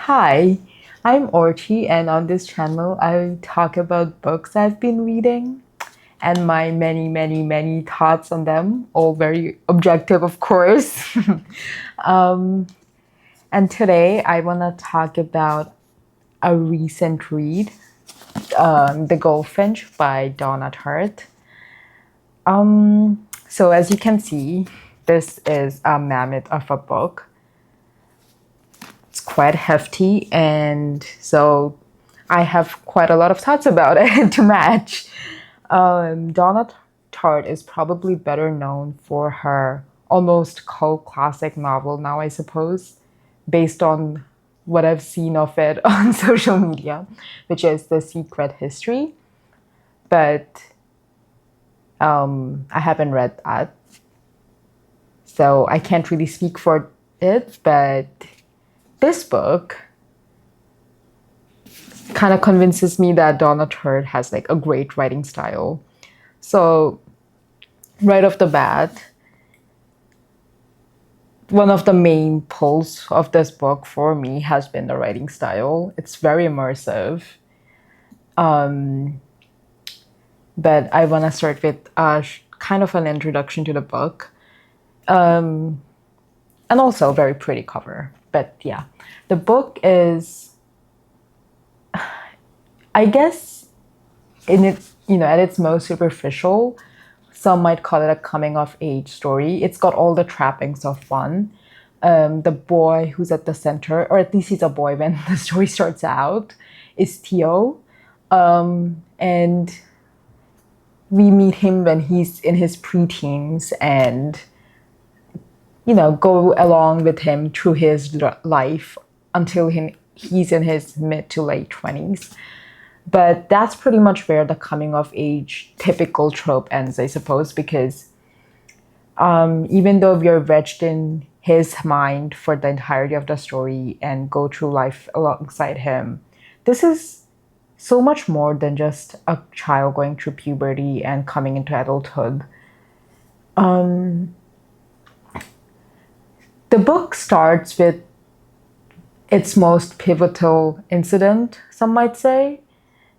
Hi, I'm Orchi, and on this channel, I talk about books I've been reading and my many, many, many thoughts on them, all very objective, of course. um, and today, I want to talk about a recent read, The Goldfinch by Donna Tartt. So, as you can see, this is a mammoth of a book. It's quite hefty, and so I have quite a lot of thoughts about it to match. Donna Tartt is probably better known for her almost cult classic novel now, I suppose, based on what I've seen of it on social media, which is The Secret History. But I haven't read that, so I can't really speak for it. But this book kind of convinces me that Donna Tartt has like a great writing style. So right off the bat, one of the main pulls of this book for me has been the writing style. It's very immersive. But I want to start with kind of an introduction to the book, and also a very pretty cover. But yeah, the book is, I guess, in its at its most superficial, some might call it a coming of age story. It's got all the trappings of fun. The boy who's at the center, or at least he's a boy when the story starts out, is Theo. And we meet him when he's in his preteens and, go along with him through his life until he's in his mid to late 20s. But that's pretty much where the coming of age typical trope ends, I suppose, because even though we are wedged in his mind for the entirety of the story and go through life alongside him, this is so much more than just a child going through puberty and coming into adulthood. The book starts with its most pivotal incident, some might say,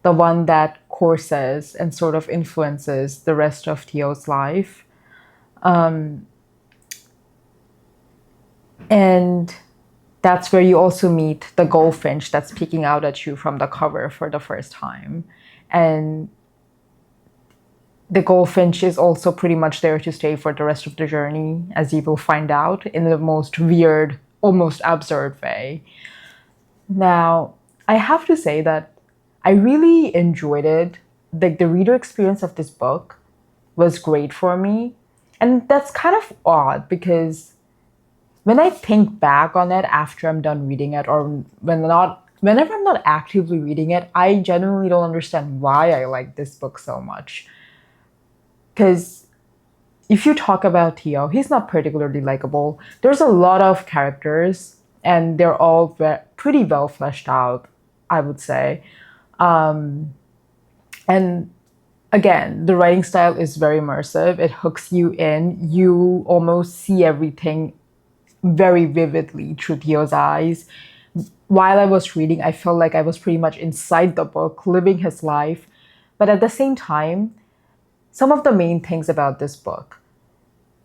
the one that courses and sort of influences the rest of Theo's life. And that's where you also meet the goldfinch that's peeking out at you from the cover for the first time. And the goldfinch is also pretty much there to stay for the rest of the journey, as you will find out in the most weird, almost absurd way. Now, I have to say that I really enjoyed it. Like the reader experience of this book was great for me. And that's kind of odd because when I think back on it after I'm done reading it, or whenever I'm not actively reading it, I genuinely don't understand why I like this book so much. Because if you talk about Theo, he's not particularly likable. There's a lot of characters, and they're all pretty well fleshed out, I would say. And again, the writing style is very immersive. It hooks you in. You almost see everything very vividly through Theo's eyes. While I was reading, I felt like I was pretty much inside the book, living his life. But at the same time, some of the main things about this book,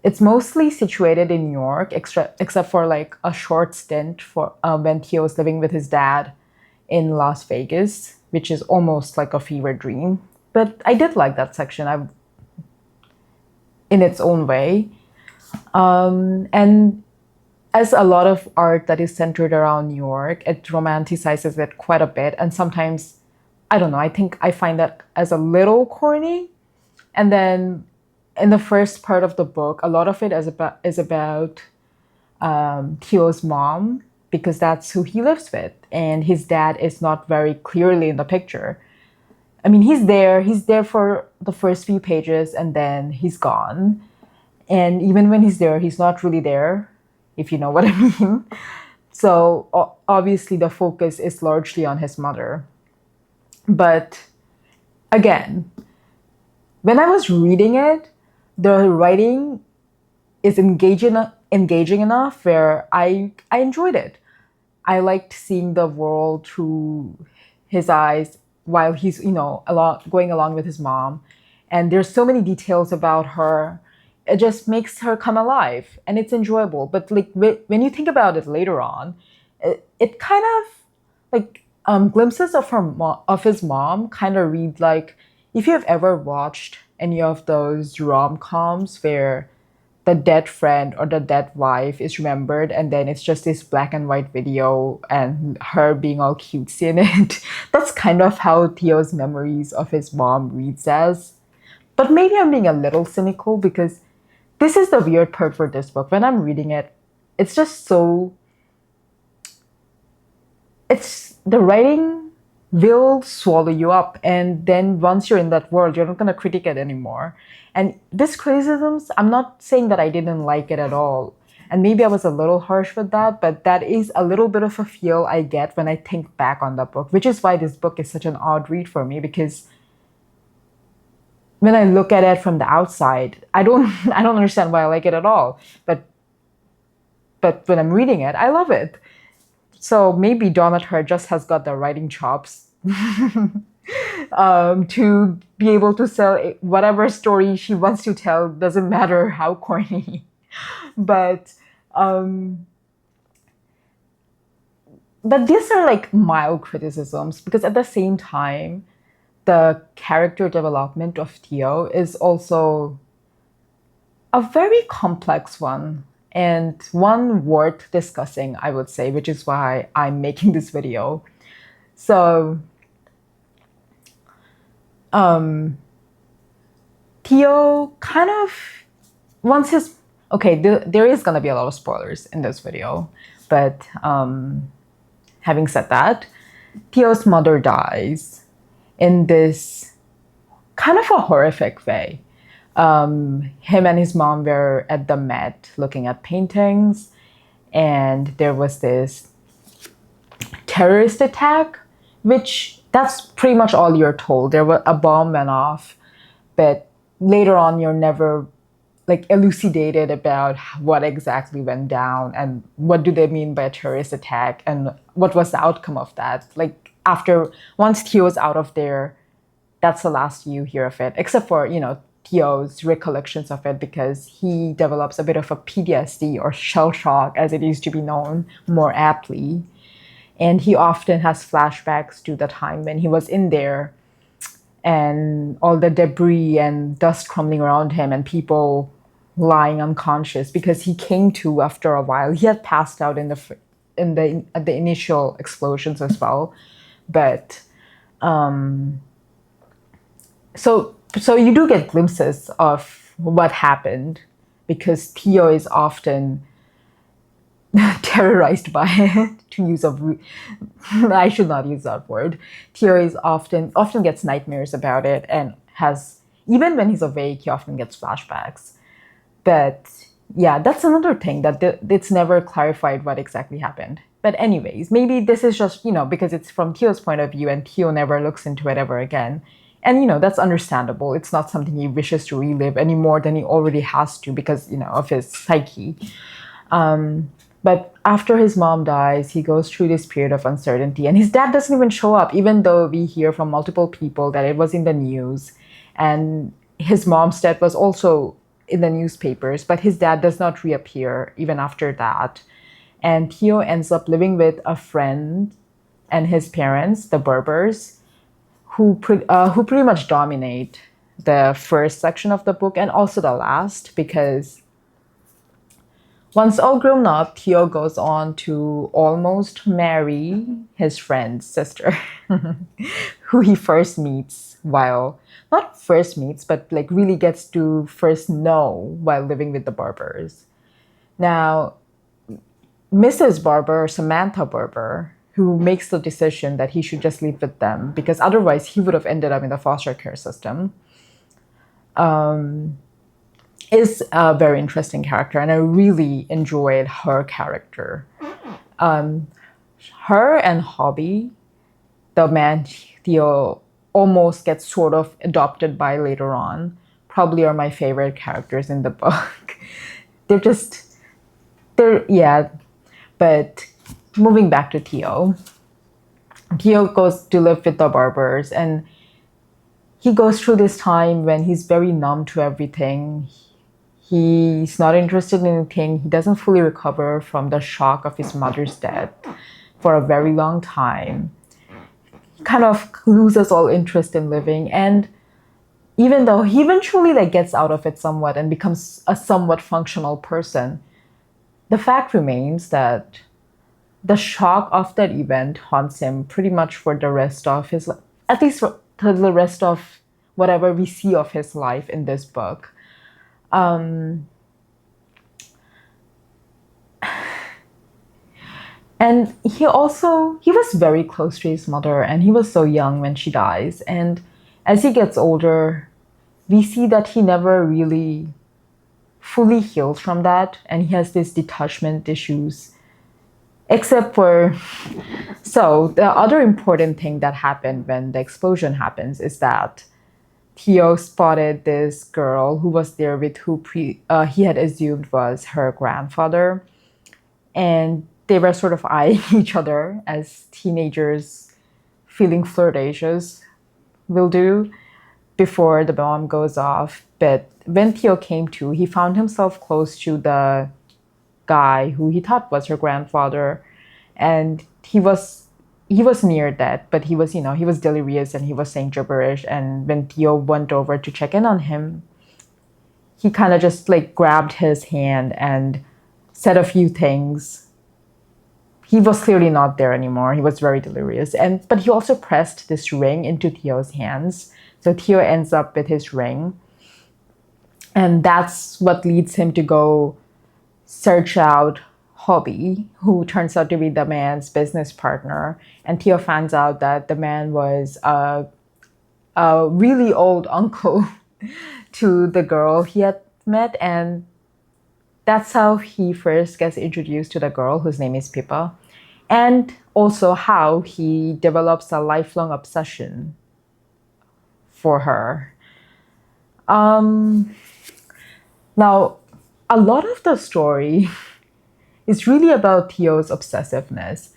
it's mostly situated in New York, except for like a short stint for when Theo was living with his dad in Las Vegas, which is almost like a fever dream. But I did like that section in its own way. And as a lot of art that is centered around New York, it romanticizes it quite a bit. And sometimes, I don't know, I think I find that as a little corny. And then in the first part of the book, a lot of it is about Theo's mom, because that's who he lives with. And his dad is not very clearly in the picture. I mean, he's there for the first few pages and then he's gone. And even when he's there, he's not really there, if you know what I mean. So obviously, the focus is largely on his mother. But again, when I was reading it, the writing is engaging enough where I enjoyed it. I liked seeing the world through his eyes while he's, going along with his mom. And there's so many details about her. It just makes her come alive and it's enjoyable. But like when you think about it later on, it kind of like glimpses of of his mom kind of read like if you have ever watched any of those rom-coms where the dead friend or the dead wife is remembered and then it's just this black and white video and her being all cutesy in it. That's kind of how Theo's memories of his mom reads as. But maybe I'm being a little cynical because this is the weird part for this book. When I'm reading it, it's just so it's the writing will swallow you up, and then once you're in that world you're not going to critique it anymore. And this criticisms, I'm not saying that I didn't like it at all, and maybe I was a little harsh with that, but that is a little bit of a feel I get when I think back on the book, which is why this book is such an odd read for me, because when I look at it from the outside, I don't understand why I like it at all, but when I'm reading it I love it. So maybe Donna Tartt just has got the writing chops to be able to sell whatever story she wants to tell, doesn't matter how corny. But um, but these are like mild criticisms because at the same time, the character development of Theo is also a very complex one and one worth discussing, I would say, which is why I'm making this video. So, Theo kind of once his okay, there is gonna be a lot of spoilers in this video, but having said that, Theo's mother dies in this kind of a horrific way. Him and his mom were at the Met looking at paintings, and there was this terrorist attack, which that's pretty much all you're told. A bomb went off, but later on you're never like elucidated about what exactly went down and what do they mean by a terrorist attack and what was the outcome of that. Like after once Theo's out of there, that's the last you hear of it, except for, Theo's recollections of it because he develops a bit of a PTSD or shell shock, as it used to be known more aptly. And he often has flashbacks to the time when he was in there and all the debris and dust crumbling around him and people lying unconscious because he came to after a while. He had passed out in the at the initial explosions as well, but so you do get glimpses of what happened because Theo is often terrorized by it, to use a I should not use that word. Theo is often gets nightmares about it and has even when he's awake he often gets flashbacks. But yeah, that's another thing that it's never clarified what exactly happened. But anyways, maybe this is just, because it's from Theo's point of view and Theo never looks into it ever again. And, that's understandable. It's not something he wishes to relive any more than he already has to because, of his psyche. But after his mom dies, he goes through this period of uncertainty and his dad doesn't even show up, even though we hear from multiple people that it was in the news. And his mom's death was also in the newspapers, but his dad does not reappear even after that. And Theo ends up living with a friend and his parents, the Berbers, who pretty much dominate the first section of the book and also the last, because once all grown up, Theo goes on to almost marry his friend's sister, who he first meets not first meets, but like really gets to first know while living with the Barbers. Now, Mrs. Barber, Samantha Barber, who makes the decision that he should just live with them because otherwise he would have ended up in the foster care system, is a very interesting character, and I really enjoyed her character. Her and Hobby, the man Theo almost gets sort of adopted by later on, probably are my favorite characters in the book. they're yeah, but moving back to Theo. Theo goes to live with the Barbers, and he goes through this time when he's very numb to everything. He's not interested in anything. He doesn't fully recover from the shock of his mother's death for a very long time. He kind of loses all interest in living, and even though he eventually gets out of it somewhat and becomes a somewhat functional person, the fact remains that the shock of that event haunts him pretty much for the rest of his life, at least for the rest of whatever we see of his life in this book. And he was very close to his mother, and he was so young when she dies. And as he gets older, we see that he never really fully heals from that, and he has these detachment issues. Except for, so the other important thing that happened when the explosion happens is that Theo spotted this girl who was there with who he had assumed was her grandfather. And they were sort of eyeing each other as teenagers feeling flirtatious will do before the bomb goes off. But when Theo came to, he found himself close to the guy who he thought was her grandfather, and he was near death, but he was delirious and he was saying gibberish. And when Theo went over to check in on him, he kind of just grabbed his hand and said a few things. He was clearly not there anymore. He was very delirious, but he also pressed this ring into Theo's hands, so Theo ends up with his ring, and that's what leads him to go search out Hobby, who turns out to be the man's business partner. And Theo finds out that the man was a really old uncle to the girl he had met. And that's how he first gets introduced to the girl, whose name is Pippa. And also how he develops a lifelong obsession for her. Now, a lot of the story is really about Theo's obsessiveness.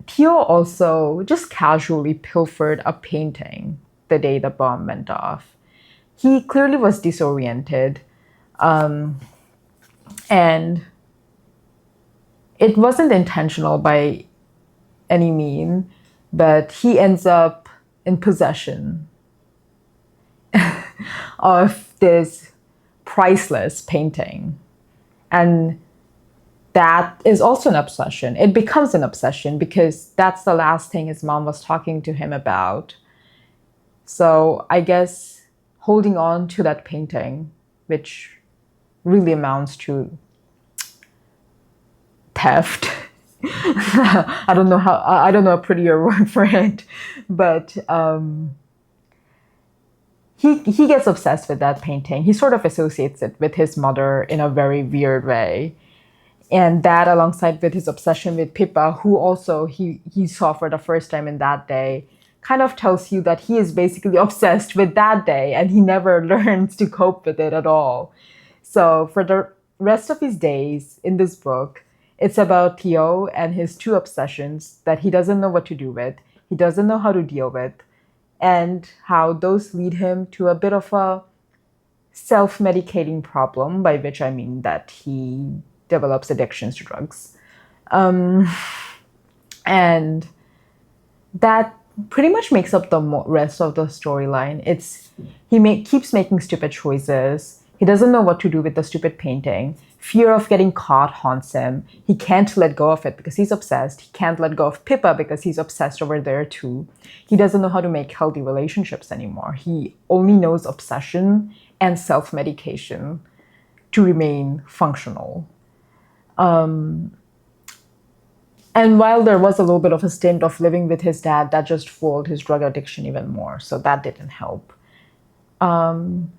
Theo also just casually pilfered a painting the day the bomb went off. He clearly was disoriented, and it wasn't intentional by any mean, but he ends up in possession of this priceless painting. And that is also an obsession. It becomes an obsession because that's the last thing his mom was talking to him about. So I guess holding on to that painting, which really amounts to theft. I don't know a prettier word for it, but he gets obsessed with that painting. He sort of associates it with his mother in a very weird way. And that, alongside with his obsession with Pippa, who also he saw for the first time in that day, kind of tells you that he is basically obsessed with that day and he never learns to cope with it at all. So for the rest of his days in this book, it's about Theo and his two obsessions that he doesn't know what to do with, he doesn't know how to deal with, and how those lead him to a bit of a self-medicating problem, by which I mean that he develops addictions to drugs. And that pretty much makes up the rest of the storyline. Keeps making stupid choices. He doesn't know what to do with the stupid painting. Fear of getting caught haunts him. He can't let go of it because he's obsessed. He can't let go of Pippa because he's obsessed over there too. He doesn't know how to make healthy relationships anymore. He only knows obsession and self-medication to remain functional. And while there was a little bit of a stint of living with his dad, that just fueled his drug addiction even more. So that didn't help. And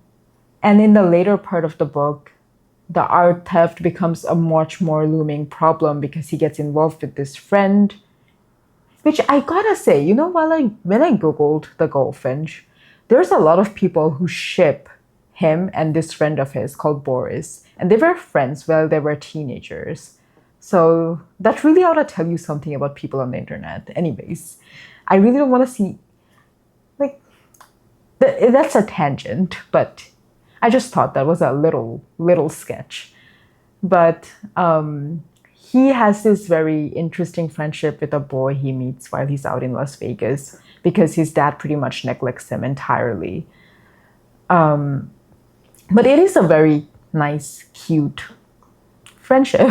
in the later part of the book, the art theft becomes a much more looming problem because he gets involved with this friend, which I gotta say, when I Googled the goldfinch, there's a lot of people who ship him and this friend of his called Boris. And they were friends while they were teenagers. So that really ought to tell you something about people on the internet. Anyways, I really don't want to see, like, that's a tangent, but I just thought that was a little sketch. But he has this very interesting friendship with a boy he meets while he's out in Las Vegas because his dad pretty much neglects him entirely. But it is a very nice, cute friendship.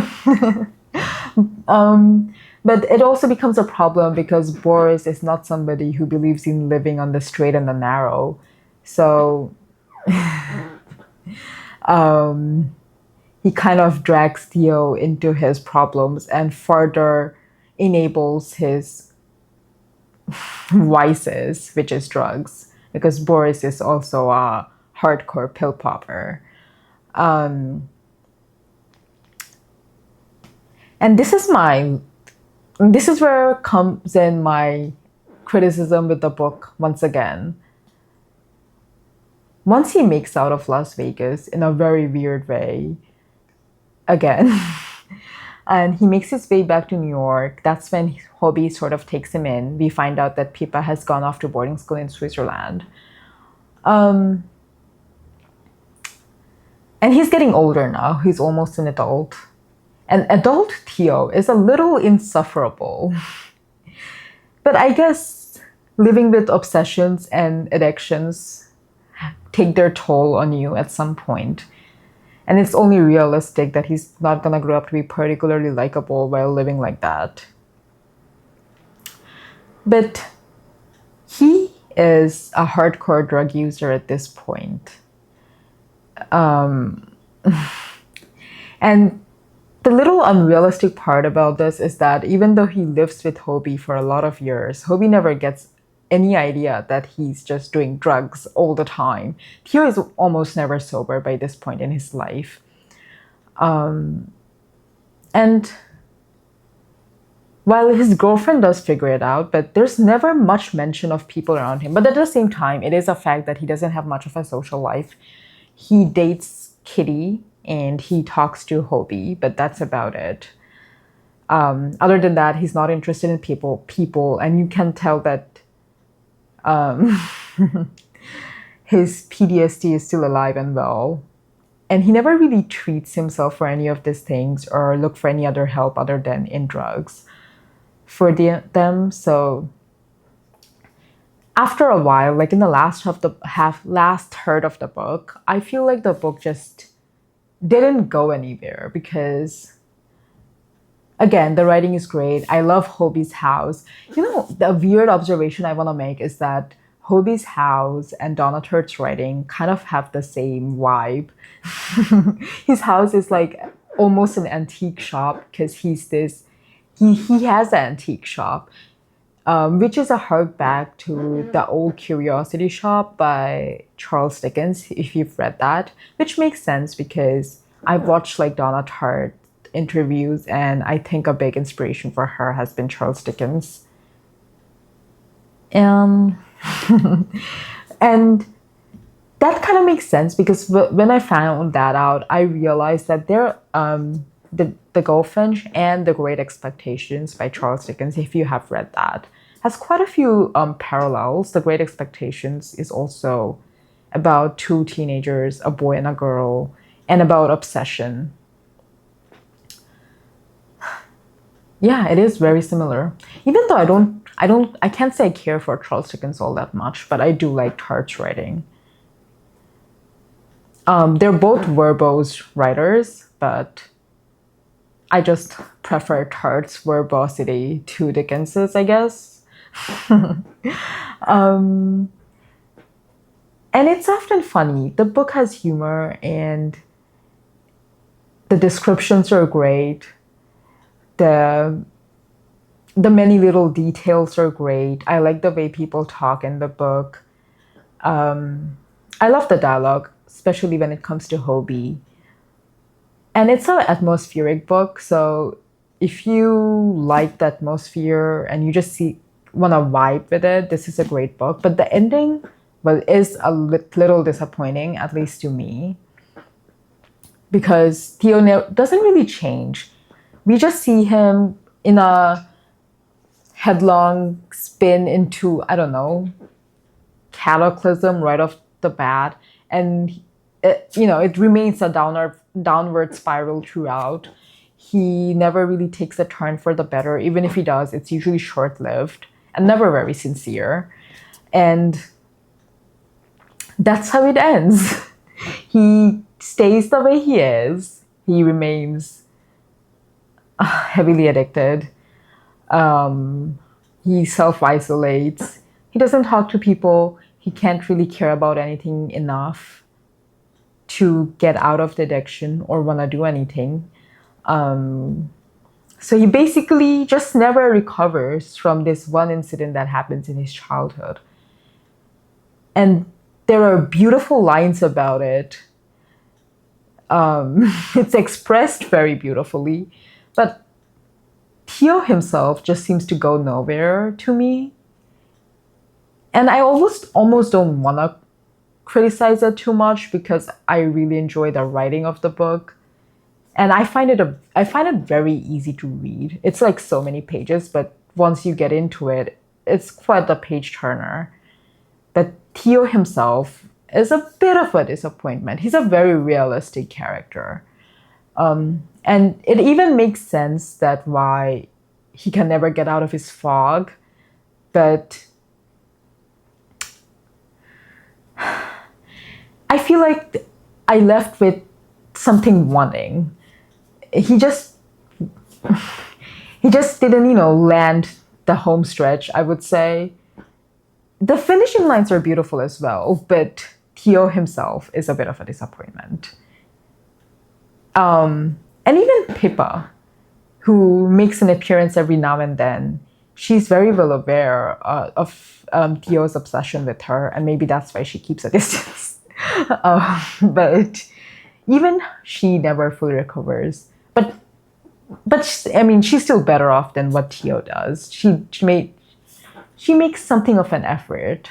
But it also becomes a problem because Boris is not somebody who believes in living on the straight and the narrow. So he kind of drags Theo into his problems and further enables his vices, which is drugs, because Boris is also a hardcore pill popper. And this is where comes in my criticism with the book once again. Once he makes out of Las Vegas in a very weird way, again, and he makes his way back to New York, that's when Hobie sort of takes him in. We find out that Pippa has gone off to boarding school in Switzerland. And he's getting older now. He's almost an adult. And adult Theo is a little insufferable. But I guess living with obsessions and addictions take their toll on you at some point. And it's only realistic that he's not going to grow up to be particularly likable while living like that. But he is a hardcore drug user at this point. And the little unrealistic part about this is that even though he lives with Hobie for a lot of years, Hobie never gets any idea that he's just doing drugs all the time. Theo is almost never sober by this point in his life. And while his girlfriend does figure it out, but there's never much mention of people around him. But at the same time, it is a fact that he doesn't have much of a social life. He dates Kitty and he talks to Hobie, but that's about it. Other than that, he's not interested in people, and you can tell that his PTSD is still alive and well. And he never really treats himself for any of these things or look for any other help other than in drugs for them. So after a while, like in the last third of the book, I feel like the book just didn't go anywhere because, again, the writing is great. I love Hobie's house. The weird observation I want to make is that Hobie's house and Donna Tartt's writing kind of have the same vibe. His house is like almost an antique shop because he has an antique shop, which is a hark to The Old Curiosity Shop by Charles Dickens, if you've read that, which makes sense because I've watched like Donna Tartt interviews and I think a big inspiration for her has been Charles Dickens. And that kind of makes sense because when I found that out, I realized that the Goldfinch and The Great Expectations by Charles Dickens, if you have read that, has quite a few parallels. The Great Expectations is also about two teenagers, a boy and a girl, and about obsession. Yeah, it is very similar. Even though I can't say I care for Charles Dickens all that much, but I do like Tartt's writing. They're both verbose writers, but I just prefer Tartt's verbosity to Dickens's, I guess. And it's often funny. The book has humor and the descriptions are great. The many little details are great. I like the way people talk in the book. I love the dialogue, especially when it comes to Hobie. And it's an atmospheric book, so if you like the atmosphere and you just want to vibe with it, this is a great book. But the ending, well, is a little disappointing, at least to me, because Theo doesn't really change. we just see him in a headlong spin into, I don't know, cataclysm right off the bat. And it remains a downward spiral throughout. He never really takes a turn for the better. Even if he does, it's usually short-lived and never very sincere. And that's how it ends. He stays the way he is. He remains heavily addicted. He self-isolates. He doesn't talk to people. He can't really care about anything enough to get out of the addiction or want to do anything. So he basically just never recovers from this one incident that happens in his childhood. And there are beautiful lines about it. It's expressed very beautifully, but Theo himself just seems to go nowhere to me. And I almost don't want to criticize it too much because I really enjoy the writing of the book. And I find it very easy to read. It's like so many pages, but once you get into it, it's quite a page turner. But Theo himself is a bit of a disappointment. He's a very realistic character. And it even makes sense that why he can never get out of his fog. But I feel like I left with something wanting. He just didn't, land the home stretch, I would say. The finishing lines are beautiful as well, but Theo himself is a bit of a disappointment. And even Pippa, who makes an appearance every now and then, she's very well aware of Theo's obsession with her, and maybe that's why she keeps a distance. But even she never fully recovers. But I mean, she's still better off than what Theo does. She makes something of an effort.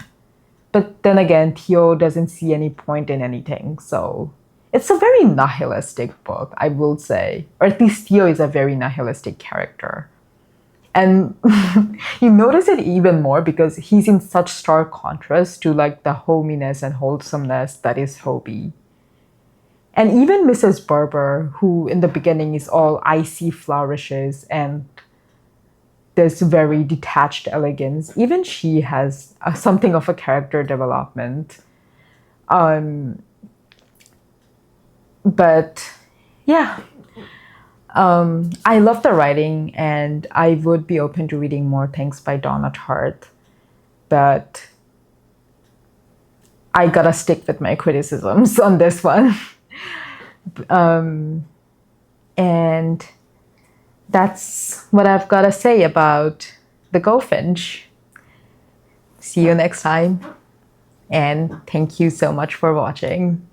But then again, Theo doesn't see any point in anything. So it's a very nihilistic book, I will say. Or at least Theo is a very nihilistic character. And you notice it even more because he's in such stark contrast to like the hominess and wholesomeness that is Hobie. And even Mrs. Barber, who in the beginning is all icy flourishes and this very detached elegance, even she has something of a character development. But yeah, I love the writing and I would be open to reading more things by Donna Tartt. But I gotta stick with my criticisms on this one. And that's what I've got to say about the goldfinch. See you next time. And thank you so much for watching.